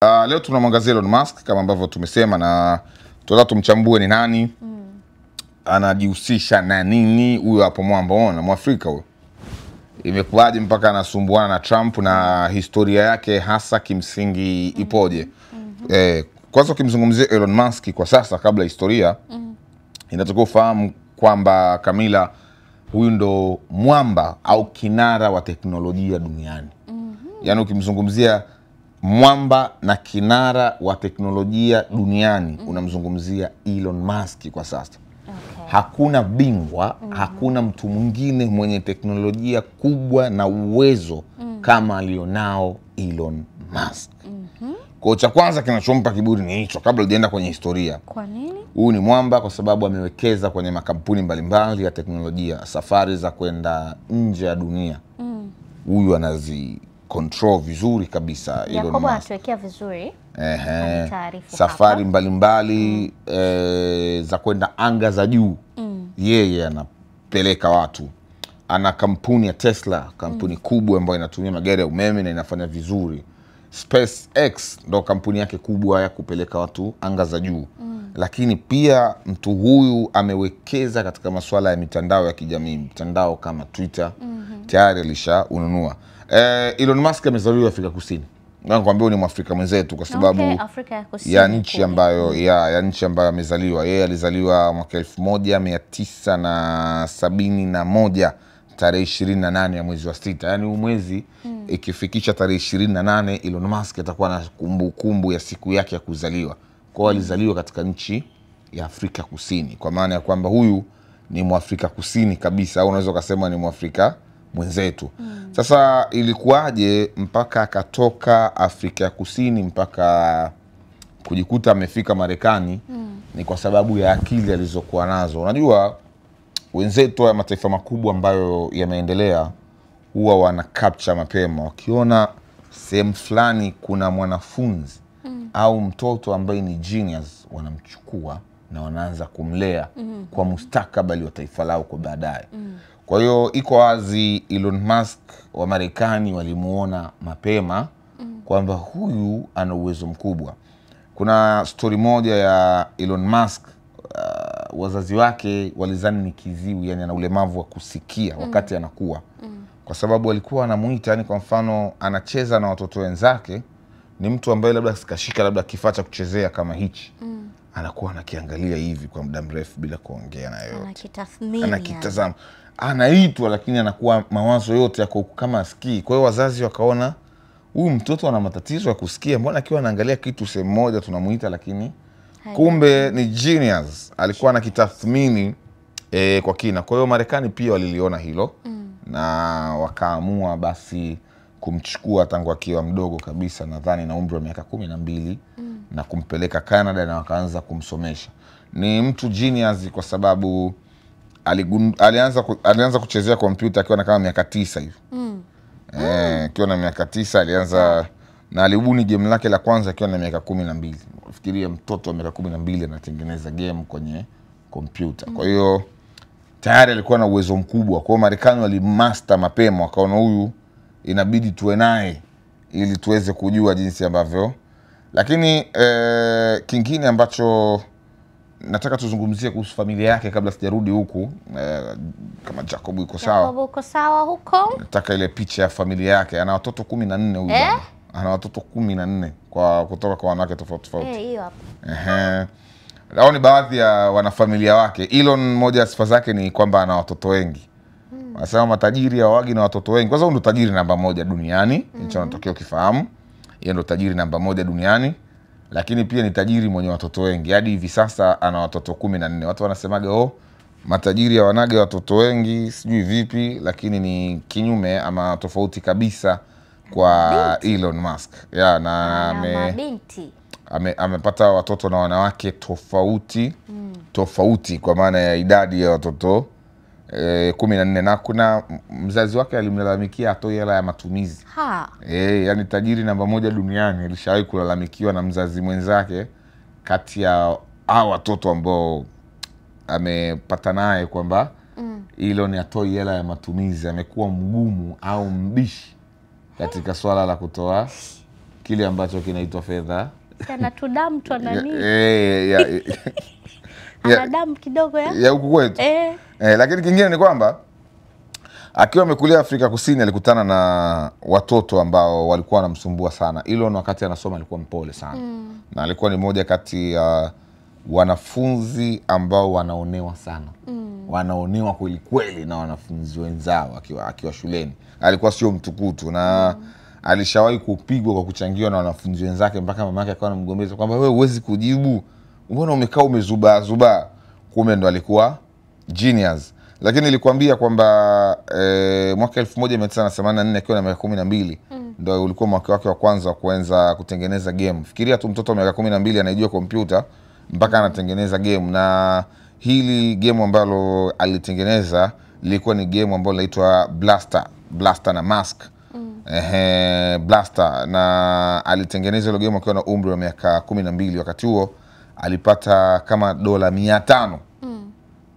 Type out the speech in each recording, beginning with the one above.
Leo tunamwangazia Elon Musk kama ambavyo tumesema, na tunataka tumchambue ni nani, anajihusisha na nini huyo hapo mwamba na Mwafrika huyo. Imekuwaje mpaka anasumbuana na Trump na historia yake hasa kimsingi ipoje? Kwanza ukimzungumzia Elon Musk kwa sasa kabla historia, inatakiwa ufahamu kwamba Kamila, huyu ndo mwamba au kinara wa teknolojia duniani. Yaani ukimzungumzia mwamba na kinara wa teknolojia duniani, unamzungumzia Elon Musk kwa sasa. Hakuna bingwa, hakuna mtu mwingine mwenye teknolojia kubwa na uwezo kama alionao Elon Musk. Kwa cha kwanza kinachompa kiburi ni hicho, kabla hujaenda kwenye historia. Kwa nini? Huyu ni mwamba kwa sababu amewekeza kwenye makampuni mbalimbali ya teknolojia, safari za kwenda nje ya dunia. Huyu anazi control vizuri kabisa Elon Musk. Yakobo anatuwekea vizuri. Safari mbalimbali za kwenda anga za juu. Yeye anapeleka watu. Ana kampuni ya Tesla, kampuni kubwa ambayo inatumia magari ya umeme na inafanya vizuri. SpaceX ndo kampuni yake kubwa ya kupeleka watu anga za juu. Lakini pia mtu huyu amewekeza katika masuala ya mitandao ya kijamii, mitandao kama Twitter. Tayari alishaununua. Elon Musk amezaliwa Afrika Kusini. Nakwambia ni Mwafrika mwenzetu kwa sababu ya nchi ambayo ya nchi ambayo amezaliwa. Yeye alizaliwa mwaka 1971 tarehe 28 ya mwezi wa 6. Yaani mwezi ikifikisha tarehe 28 Elon Musk atakuwa na kumbukumbu ya siku yake ya kuzaliwa. Kwa hiyo alizaliwa katika nchi ya Afrika Kusini, kwa maana ya kwamba huyu ni Mwafrika Kusini kabisa, au unaweza kusema ni Mwafrika mwenzetu. Sasa ilikuwaje mpaka akatoka Afrika ya Kusini mpaka kujikuta amefika Marekani? Ni kwa sababu ya akili alizokuwa nazo. Unajua wenzetu wa mataifa makubwa ambayo yameendelea huwa wana capture mapema. Wakiona sehemu fulani kuna mwanafunzi au mtoto ambaye ni genius, wanamchukua na wanaanza kumlea kwa mustakabali wa taifa lao kwa baadaye. Kwa hiyo iko wazi Elon Musk wa Marekani walimuona mapema kwamba huyu ana uwezo mkubwa. Kuna story moja ya Elon Musk, wazazi wake walizani ni kiziwi, yani ana ulemavu wa kusikia wakati anakuwa. Kwa sababu walikuwa anamuita, yani kwa mfano anacheza na watoto wenzake, ni mtu ambaye labda sikashika labda kifaa cha kuchezea kama hichi. Anakuwa anakiangalia hivi kwa muda mrefu bila kuongea na yote. Anakitathmini. Anakitazama. Anaitwa lakini anakuwa mawazo yote yako kama asikii. Kwa hiyo wazazi wakaona huyu mtoto ana matatizo ya kusikia, mbona akiwa anaangalia kitu sehemu moja tunamuita, lakini kumbe ni genius. Alikuwa anakitathmini kwa kina. Kwa hiyo Marekani pia waliliona hilo na wakaamua basi kumchukua tangu akiwa mdogo kabisa, nadhani na umri wa miaka 12 na kumpeleka Canada na wakaanza kumsomesha. Ni mtu genius kwa sababu alianza kuchezea kompyuta akiwa na kama miaka 9 hivi. Akiwa na miaka 9 alianza na alibuni game lake la kwanza akiwa na miaka 12. Fikiria mtoto wa miaka 12 anatengeneza game kwenye kompyuta. Kwa hiyo tayari alikuwa na uwezo mkubwa. Kwa hiyo Marekani walimaster mapema, wakaona huyu inabidi tuwe naye ili tuweze kujua jinsi ambavyo. Lakini kingine ambacho nataka tuzungumzie kuhusu familia yake kabla sijarudi huku, kama Jacob yuko sawa. Jacob yuko sawa huko? Nataka ile picha ya familia yake. Ana watoto 14 huyu baba. Ana watoto 14 kutoka kwa wanawake tofauti tofauti. Hiyo hapo. Hao ni baadhi ya wanafamilia wake. Elon, moja ya sifa zake ni kwamba ana watoto wengi. Wanasema matajiri hawagi na watoto wengi. Kwanza ndo tajiri namba 1 duniani. Hicho unatakiwa ukifahamu. Yeye ndo tajiri namba 1 duniani. Lakini pia ni tajiri mwenye watoto wengi. Hadi hivi sasa ana watoto 14. Watu wanasemaga matajiri hawanage watoto wengi, sijui vipi, lakini ni kinyume ama tofauti kabisa kwa Elon Musk. Amepata watoto na wanawake tofauti tofauti, kwa maana ya idadi ya watoto 14. Na kuna mzazi wake alimlalamikia atoi hela ya matumizi. Yani tajiri namba 1 duniani alishawahi kulalamikiwa na mzazi mwenzake kati ya hao watoto ambao amepata naye kwamba Elon atoi hela ya matumizi. Amekuwa mgumu au mbishi katika swala la kutoa kile ambacho kinaitwa fedha. Sana tudamu tu nani? Ana damu kidogo ya huku kwetu. Lakini kingine ni kwamba akiwa amekulia Afrika Kusini alikutana na watoto ambao walikuwa wanamsumbua sana. Elon wakati anasoma alikuwa mpole sana. Na alikuwa ni moja kati ya wanafunzi ambao wanaonewa sana. Wanaonewa kweli kweli na wanafunzi wenzao akiwa shuleni. Alikuwa sio mtukutu na alishawahi kupigwa kwa kuchangiwa na wanafunzi wenzake mpaka mamake akawa anamgombeza kwamba wewe huwezi kujibu. Mbona umekaa umezubaa. Kumbe ndo alikuwa genius. Lakini nilikwambia kwamba mwaka 1984 akiwa na miaka 12 ndo ulikuwa mwaka wake wa kwanza kuanza kutengeneza game. Fikiria tu mtoto wa miaka 12 anajua kompyuta mpaka anatengeneza game. Na hili game ambalo alitengeneza lilikuwa ni game ambalo linaitwa Blaster na Mask. Blaster, na alitengeneza ile game akiwa na umri wa miaka 12. Wakati huo alipata kama dola 500.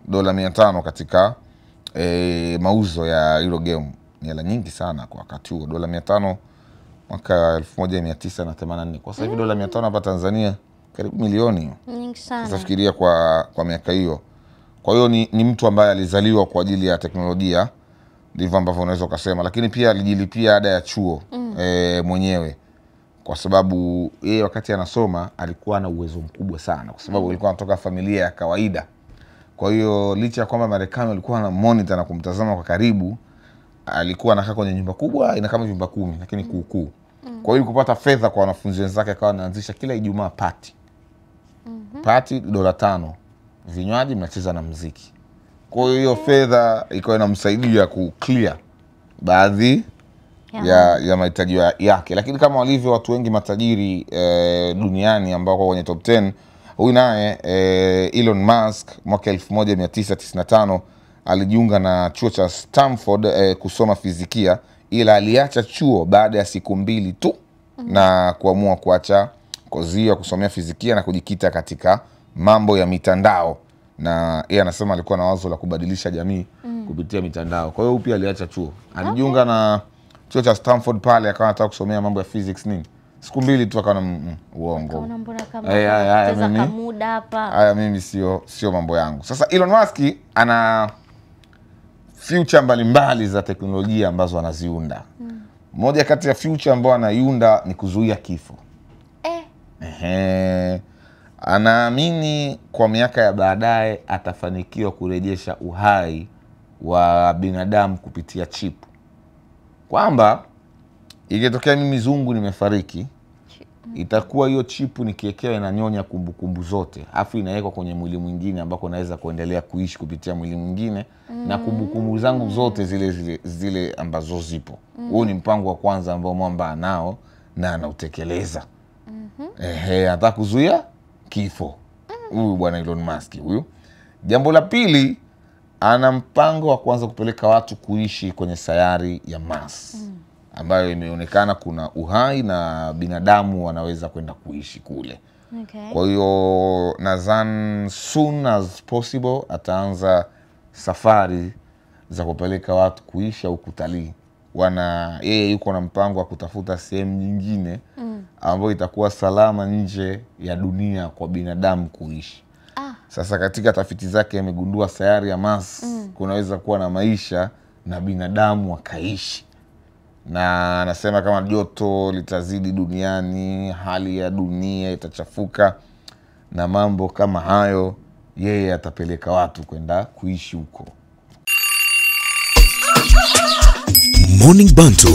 Dola 500 katika mauzo ya hilo game. Ni hela nyingi sana kwa wakati huo. Dola 500 mwaka 1984. Kwa sasa hivi dola 500 hapa Tanzania karibu milioni. Nyingi sana. Sasa fikiria kwa miaka hiyo. Kwa hiyo ni mtu ambaye alizaliwa kwa ajili ya teknolojia, ndivyo ambavyo unaweza kusema. Lakini pia alijilipia ada ya chuo mwenyewe, kwa sababu yeye wakati anasoma alikuwa na uwezo mkubwa sana, kwa sababu alikuwa anatoka familia ya kawaida. Kwa hiyo licha ya kwamba Marekani walikuwa na monitor na kumtazama kwa karibu, alikuwa anakaa kwenye nyumba kubwa ina kama nyumba 10 lakini kuukuu. Kwa hiyo kupata fedha kwa wanafunzi wenzake akawa anaanzisha kila Ijumaa party. Party $5. Vinywaji, mnacheza na muziki. Kwa hiyo fedha ikawa inamsaidia ku clear baadhi ya mahitaji yake. Lakini kama walivyo watu wengi matajiri duniani ambao kwa kwenye top 10, huyu naye Elon Musk mwaka 1995 alijiunga na chuo cha Stanford kusoma fizikia, ila aliacha chuo baada ya siku 2 tu na kuamua kuacha kozi ya kusomea fizikia na kujikita katika mambo ya mitandao. Na yeye anasema alikuwa na wazo la kubadilisha jamii kupitia mitandao. Kwa hiyo pia aliacha chuo. Alijiunga na chuo cha Stanford pale, akawa anataka kusomea mambo ya physics nini. Siku 2 tu akaona uongo. Kaona mbona kama muda hapa. Haya mimi sio mambo yangu. Sasa Elon Musk ana future mbalimbali za teknolojia ambazo anaziunda. Moja kati ya future ambayo anaiunda ni kuzuia kifo. Anaamini kwa miaka ya baadaye atafanikiwa kurejesha uhai wa binadamu kupitia chip. Kwamba ikitokea mimi zungu nimefariki, itakuwa hiyo chip nikiwekewa inanyonya kumbukumbu zote, afu inawekwa kwenye mwili mwingine ambako naweza kuendelea kuishi kupitia mwili mwingine na kumbukumbu zangu zote zile ambazo zipo. Huo ni mpango wa kwanza ambao mwamba nao na anautekeleza. Anataka kuzuia kifo. Huyu bwana Elon Musk huyu. Jambo la pili, ana mpango wa kuanza kupeleka watu kuishi kwenye sayari ya Mars, ambayo imeonekana kuna uhai na binadamu wanaweza kwenda kuishi kule. Kwa hiyo nadhani soon as possible ataanza safari za kupeleka watu kuishi au kutalii. Yeye yuko na mpango wa kutafuta sehemu nyingine ambayo itakuwa salama nje ya dunia kwa binadamu kuishi. Sasa katika tafiti zake amegundua sayari ya Mars kunaweza kuwa na maisha na binadamu wakaishi. Na anasema kama joto litazidi duniani, hali ya dunia itachafuka na mambo kama hayo, yeye atapeleka watu kwenda kuishi huko. Morning Bantu.